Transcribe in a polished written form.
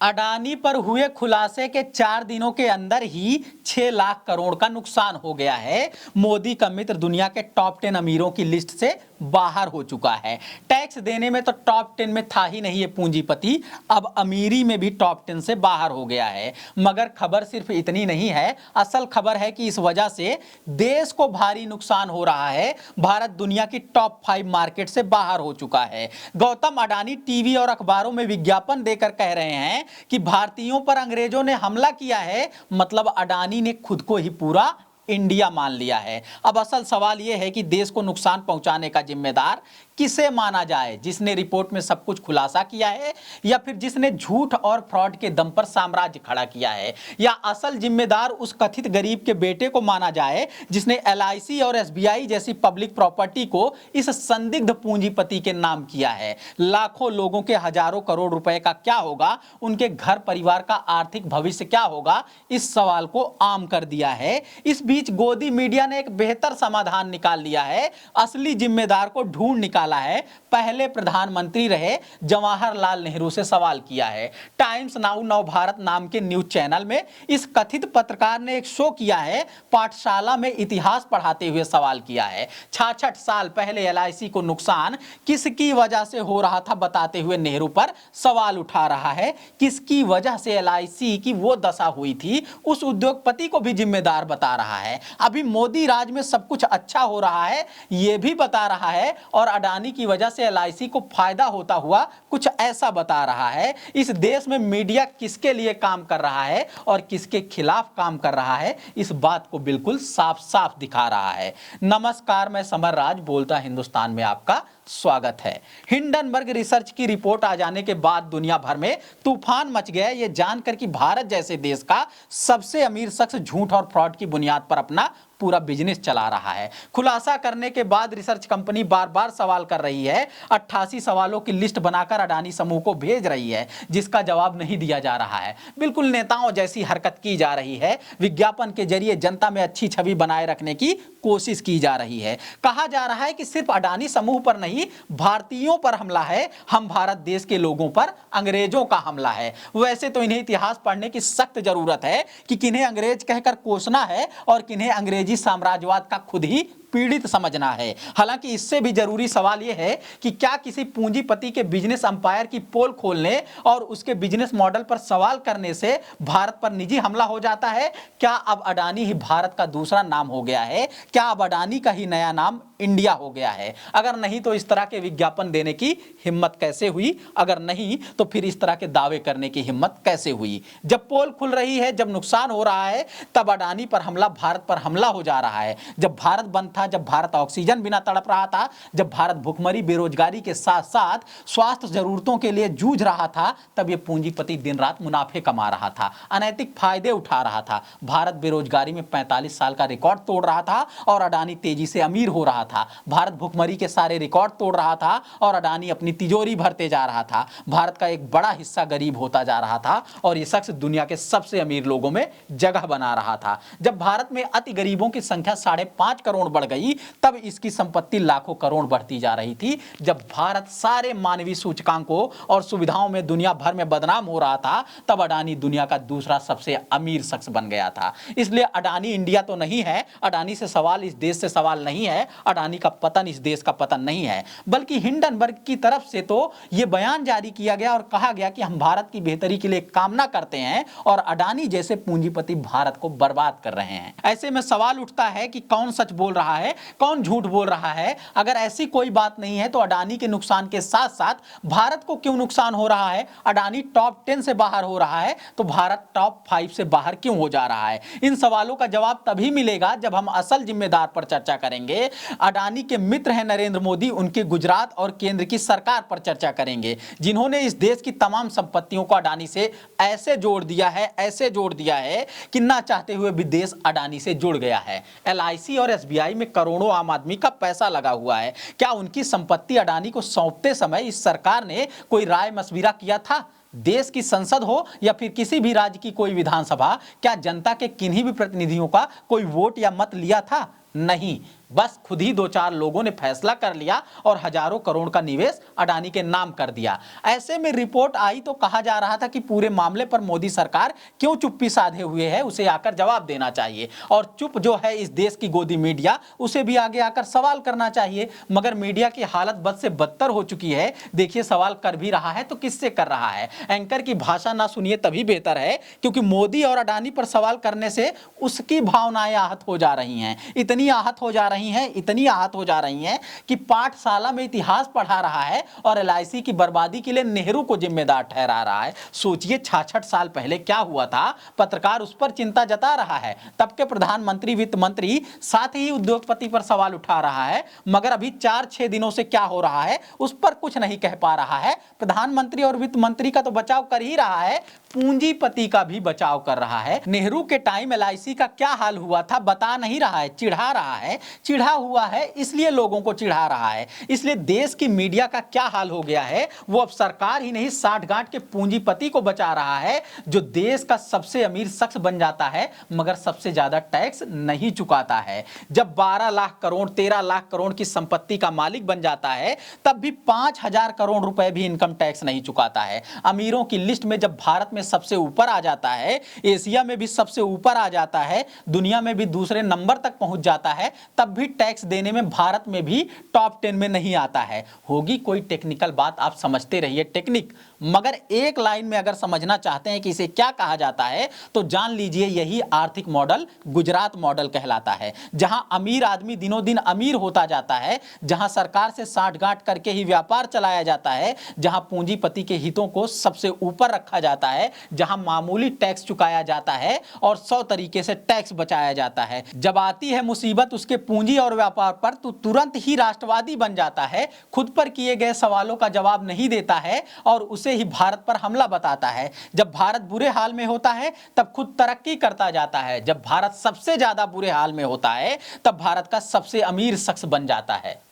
अडानी पर हुए खुलासे के 4 दिनों के अंदर ही 6 लाख करोड़ का नुकसान हो गया है। मोदी का मित्र दुनिया के टॉप 10 अमीरों की लिस्ट से बाहर हो चुका है। टैक्स देने में तो टॉप 10 में था ही नहीं ये पूंजीपति, अब अमीरी में भी टॉप 10 से बाहर हो गया है। मगर खबर सिर्फ इतनी नहीं है, असल खबर है कि इस वजह से देश को भारी नुकसान हो रहा है। भारत दुनिया की टॉप 5 मार्केट से बाहर हो चुका है। गौतम अडानी टीवी और अखबारों में विज्ञापन देकर कह रहे हैं कि भारतीयों पर अंग्रेजों ने हमला किया है, मतलब अडानी ने खुद को ही पूरा इंडिया मान लिया है। अब असल सवाल यह है कि देश को नुकसान पहुंचाने का जिम्मेदार किसे माना जाए, जिसने रिपोर्ट में सब कुछ खुलासा किया है या फिर जिसने झूठ और फ्रॉड के दम पर साम्राज्य खड़ा किया है, या असल जिम्मेदार उस कथित गरीब के बेटे को माना जाए जिसने LIC और SBI जैसी पब्लिक प्रॉपर्टी को इस संदिग्ध पूंजीपति के नाम किया है। लाखों लोगों के हजारों करोड़ रुपए का क्या होगा, उनके घर परिवार का आर्थिक भविष्य क्या होगा, इस सवाल को आम कर दिया है। इस बीच गोदी मीडिया ने एक बेहतर समाधान निकाल लिया है, असली जिम्मेदार को ढूंढ निकाला है। पहले प्रधानमंत्री रहे जवाहरलाल नेहरू से सवाल किया है। टाइम्स नाउ नव भारत नाम के न्यूज चैनल में इस कथित पत्रकार ने एक शो किया है, पाठशाला में इतिहास पढ़ाते हुए सवाल किया है। 66 साल पहले LIC को नुकसान किसकी वजह से हो रहा था बताते हुए नेहरू पर सवाल उठा रहा है। किसकी वजह से LIC की वो दशा हुई थी, उस उद्योगपति को भी जिम्मेदार बता रहा है। अभी मोदी राज में सब कुछ अच्छा हो रहा है ये भी बता रहा है, और अडानी की वजह से LIC को फायदा होता हुआ कुछ ऐसा बता रहा है। इस देश में मीडिया किसके लिए काम कर रहा है और किसके खिलाफ काम कर रहा है, इस बात को बिल्कुल साफ साफ दिखा रहा है। नमस्कार, मैं समर राज बोलता हिंदुस्तान में आपका स्वागत है। हिंडनबर्ग रिसर्च की रिपोर्ट आ जाने के बाद दुनिया भर में तूफान मच गया ये जानकर कि भारत जैसे देश का सबसे अमीर शख्स झूठ और फ्रॉड की बुनियाद पर अपना पूरा बिजनेस चला रहा है। खुलासा करने के बाद रिसर्च कंपनी बार बार सवाल कर रही है, 88 सवालों की लिस्ट बनाकर अडानी समूह को भेज रही है, जिसका जवाब नहीं दिया जा रहा है। बिल्कुल नेताओं जैसी हरकत की जा रही है। विज्ञापन के जरिए जनता में अच्छी छवि बनाए रखने की कोशिश की जा रही है। कहा जा रहा है कि सिर्फ अडानी समूह पर नहीं, भारतीयों पर हमला है। हम भारत देश के लोगों पर अंग्रेजों का हमला है। वैसे तो इन्हें इतिहास पढ़ने की सख्त जरूरत है कि किन्हें अंग्रेज कहकर कोसना है और किन्हें अंग्रेजी साम्राज्यवाद का खुद ही पीड़ित समझना है। हालांकि इससे भी जरूरी सवाल यह है कि क्या किसी पूंजीपति के बिजनेस अंपायर की पोल खोलने और उसके बिजनेस मॉडल पर सवाल करने से भारत पर निजी हमला हो जाता है? क्या अब अडानी ही भारत का दूसरा नाम हो गया है? क्या अब अडानी का ही नया नाम इंडिया हो गया है? अगर नहीं तो इस तरह के विज्ञापन देने की हिम्मत कैसे हुई? अगर नहीं तो फिर इस तरह के दावे करने की हिम्मत कैसे हुई? जब पोल खुल रही है, जब नुकसान हो रहा है, तब अडानी पर हमला भारत पर हमला हो जा रहा है। जब भारत बंद था, जब भारत ऑक्सीजन बिना तड़प रहा था, जब भारत भुखमरी बेरोजगारी के साथ साथ स्वास्थ्य जरूरतों के लिए जूझ रहा था, तब ये पूंजीपति दिन रात मुनाफे कमा रहा था, अनैतिक फायदे उठा रहा था। भारत बेरोजगारी में 45 साल का रिकॉर्ड तोड़ रहा था और अडानी तेजी से अमीर हो रहा था। भारत भुखमरी के सारे रिकॉर्ड तोड़ रहा था और अडानी अपनी तिजोरी भरते जा रहा था। भारत का एक बड़ा हिस्सा गरीब होता जा रहा था और ये शख्स दुनिया के सबसे अमीर लोगों में जगह बना रहा था। जब भारत में अति गरीबों की संख्या 5.5 करोड़ बढ़ गई, तब इसकी संपत्ति लाखों करोड़ बढ़ती जा रही थी। जब भारत सारे मानवीय सूचकांकों और सुविधाओं में दुनिया भर में बदनाम हो रहा था, तब अडानी दुनिया का दूसरा सबसे अमीर शख्स बन गया था। इसलिए अडानी इंडिया तो नहीं है, अडानी से सवाल इस देश से सवाल नहीं है, अडानी का पतन इस देश का पतन नहीं है, बल्कि हिंडनबर्ग की तरफ से तो यह बयान जारी किया गया और कहा गया कि हम भारत की बेहतरी के लिए कामना करते हैं और अडानी जैसे पूंजीपति भारत को बर्बाद कर रहे हैं। ऐसे में सवाल उठता है कि कौन सच बोल रहा है, कौन झूठ बोल रहा है? अगर ऐसी कोई बात नहीं है तो अडानी के नुकसान के साथ साथ भारत को क्यों नुकसान हो रहा है? अडानी टॉप 10 से बाहर हो रहा है तो भारत टॉप 5 से बाहर क्यों हो जा रहा है? इन सवालों का जवाब तभी मिलेगा जब हम असल जिम्मेदार पर चर्चा करेंगे। अडानी के मित्र हैं नरेंद्र मोदी, उनके गुजरात और केंद्र की सरकार पर चर्चा करेंगे, जिन्होंने इस देश की तमाम संपत्तियों को अडानी से ऐसे जोड़ दिया है कि ना चाहते हुए भी देश अडानी से जुड़ गया है। LIC और SBI में करोड़ों आम आदमी का पैसा लगा हुआ है। क्या उनकी संपत्ति अडानी को सौंपते समय इस सरकार ने कोई राय मशविरा किया था? देश की संसद हो या फिर किसी भी राज्य की कोई विधानसभा, क्या जनता के किन्हीं भी प्रतिनिधियों का कोई वोट या मत लिया था? नहीं। बस खुद ही दो चार लोगों ने फैसला कर लिया और हजारों करोड़ का निवेश अडानी के नाम कर दिया। ऐसे में रिपोर्ट आई तो कहा जा रहा था कि पूरे मामले पर मोदी सरकार क्यों चुप्पी साधे हुए है, उसे आकर जवाब देना चाहिए और चुप जो है इस देश की गोदी मीडिया, उसे भी आगे आकर सवाल करना चाहिए। मगर मीडिया की हालत बद से बदतर हो चुकी है। देखिए, सवाल कर भी रहा है तो किससे कर रहा है? एंकर की भाषा ना सुनिए तभी बेहतर है, क्योंकि मोदी और अडानी पर सवाल करने से उसकी भावनाएं आहत हो जा रही हैं। इतनी आहत हो जा रही हैं, इतनी आहत हो जा रही हैं कि पाठशाला में इतिहास पढ़ा रहा है और एलआईसी की बर्बादी के लिए नेहरू को जिम्मेदार ठहरा रहा है। सोचिए 66 साल पहले क्या हुआ था। पत्रकार उस पर चिंता जता रहा है, तब के प्रधानमंत्री, वित्त मंत्री, साथ ही उद्योगपति पर सवाल उठा रहा है, मगर अभी 4-6 दिनों से क्या हो रहा है उस पर कुछ नहीं कह पा रहा है। प्रधानमंत्री और वित्त मंत्री का तो बचाव कर ही रहा है, पूंजीपति का भी बचाव कर रहा है। नेहरू के टाइम एलआईसी का क्या हाल हुआ था बता नहीं रहा है, चिढ़ा रहा है। चिढ़ा हुआ है इसलिए लोगों को चिढ़ा रहा है। इसलिए देश की मीडिया का क्या हाल हो गया है, वो अब सरकार ही नहीं, साठ गांठ के पूंजीपति को बचा रहा है, जो देश का सबसे अमीर शख्स बन जाता है मगर सबसे ज्यादा टैक्स नहीं चुकाता है। जब 12 लाख करोड़, 13 लाख करोड़ की संपत्ति का मालिक बन जाता है तब भी 5,000 करोड़ रुपए भी इनकम टैक्स नहीं चुकाता है। अमीरों की लिस्ट में जब भारत में सबसे ऊपर आ जाता है, एशिया में भी सबसे ऊपर आ जाता है, दुनिया में भी दूसरे नंबर तक पहुंच जाता है, तब भी टैक्स देने में भारत में भी टॉप 10 में नहीं आता है। होगी कोई टेक्निकल बात, आप समझते रहिए टेक्निक, मगर एक लाइन में अगर समझना चाहते हैं कि इसे क्या कहा जाता है तो जान लीजिए यही आर्थिक मॉडल गुजरात मॉडल कहलाता है, जहां अमीर आदमी दिनों दिन अमीर होता जाता है, जहां सरकार से साठगांठ करके ही व्यापार चलाया जाता है, जहां पूंजीपति के हितों को सबसे ऊपर रखा जाता है, जहां मामूली टैक्स चुकाया जाता है और 100 तरीके से टैक्स बचाया जाता है। जब आती है मुसीबत उसके पूंजी और व्यापार पर तो तुरंत ही राष्ट्रवादी बन जाता है, खुद पर किए गए सवालों का जवाब नहीं देता है और उसे ही भारत पर हमला बताता है। जब भारत बुरे हाल में होता है तब खुद तरक्की करता जाता है, जब भारत सबसे ज्यादा बुरे हाल में होता है तब भारत का सबसे अमीर शख्स बन जाता है।